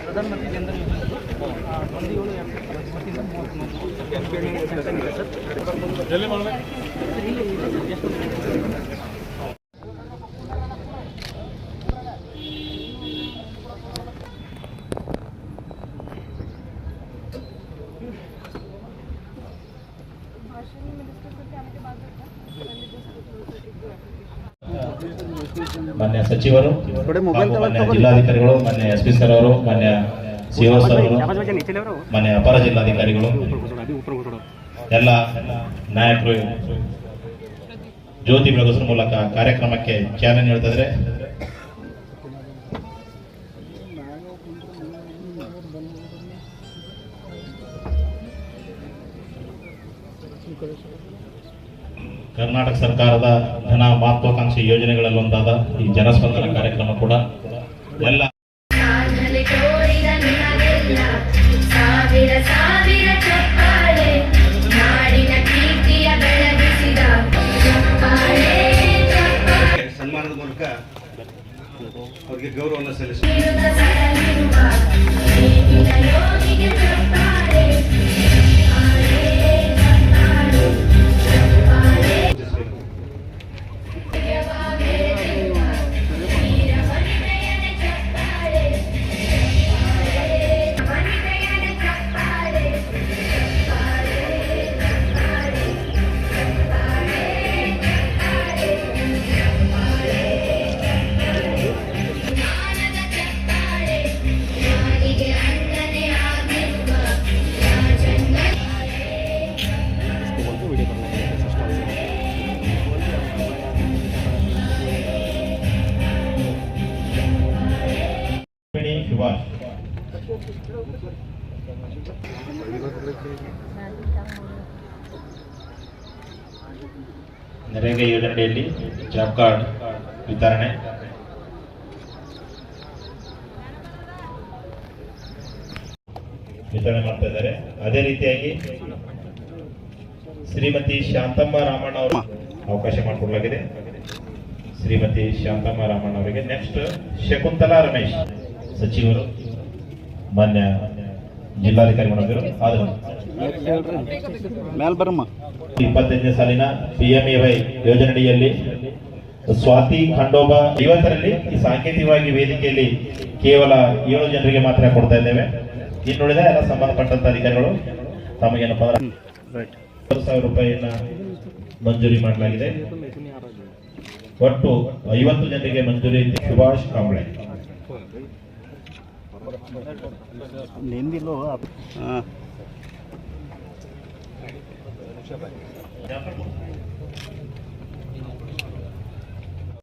ಪ್ರಧಾನಮಂತ್ರಿ ಜನಧನ್ ಮಾನ್ಯ ಸಚಿವರು, ಮಾನ್ಯ ಜಿಲ್ಲಾಧಿಕಾರಿಗಳು, ಮಾನ್ಯ ಎಸ್ ಪಿ ಸರ್ ಅವರು, ಮಾನ್ಯ ಸಿಒ ಸರ್ ಅವರು, ಮಾನ್ಯ ಅಪರ ಜಿಲ್ಲಾಧಿಕಾರಿಗಳು, ಎಲ್ಲ ನಾಯಕರು ಜ್ಯೋತಿ ಬೆಳಗಿಸುವ ಮೂಲಕ ಕಾರ್ಯಕ್ರಮಕ್ಕೆ ಚಾಲನೆ ನೀಡುತ್ತಿದ್ದಾರೆ. ಕರ್ನಾಟಕ ಸರ್ಕಾರದ ಧನ ಮಹತ್ವಾಕಾಂಕ್ಷಿ ಯೋಜನೆಗಳಲ್ಲಿ ಒಂದಾದ ಈ ಜನಸ್ಪಂದನ ಕಾರ್ಯಕ್ರಮ ಕೂಡ ಎಲ್ಲ ಸನ್ಮಾನದ ಮೂಲಕ ಅವರಿಗೆ ಗೌರವವನ್ನು ಸಲ್ಲಿಸುತ್ತಾರೆ. ನರೇಗಾ ಯೋಜನೆಯಲ್ಲಿ ಜಾಬ್ ಕಾರ್ಡ್ ವಿತರಣೆ, ಮಾಡ್ತಾ ಇದ್ದಾರೆ. ಅದೇ ರೀತಿಯಾಗಿ ಶ್ರೀಮತಿ ಶಾಂತಮ್ಮ ರಾಮಣ್ಣ ಅವರು ಅವಕಾಶ ಮಾಡಿಕೊಡಲಾಗಿದೆ. ಶ್ರೀಮತಿ ಶಾಂತಮ್ಮ ರಾಮಣ್ಣ ಅವರಿಗೆ. ನೆಕ್ಸ್ಟ್ ಶಕುಂತಲಾ ರಮೇಶ್ ಸಚಿವರು, ಮಾನ್ಯ ಜಿಲ್ಲಾಧಿಕಾರಿ ಮಾಡಿದ್ರು. 25ನೇ ಸಾಲಿನ PMAY ಯೋಜನೆಯಲ್ಲಿ ಸ್ವಾತಿ ಖಂಡೋಬಾ 50ರಲ್ಲಿ ಈ ಸಾಂಕೇತಿಕವಾಗಿ ವೇದಿಕೆಯಲ್ಲಿ ಕೇವಲ 7 ಜನರಿಗೆ ಮಾತ್ರ ಕೊಡ್ತಾ ಇದ್ದೇವೆ. ಇನ್ನುಳಿದ ಎಲ್ಲ ಸಂಬಂಧಪಟ್ಟಂತ ಅಧಿಕಾರಿಗಳು ತಮಗೇನಪ್ಪ 10,000 ರೂಪಾಯಿಯನ್ನ ಮಂಜೂರಿ ಮಾಡಲಾಗಿದೆ. ಒಟ್ಟು 50 ಜನರಿಗೆ ಮಂಜೂರಿ. ಸುಭಾಷ್ ಕಾಂಬ್ಳೆ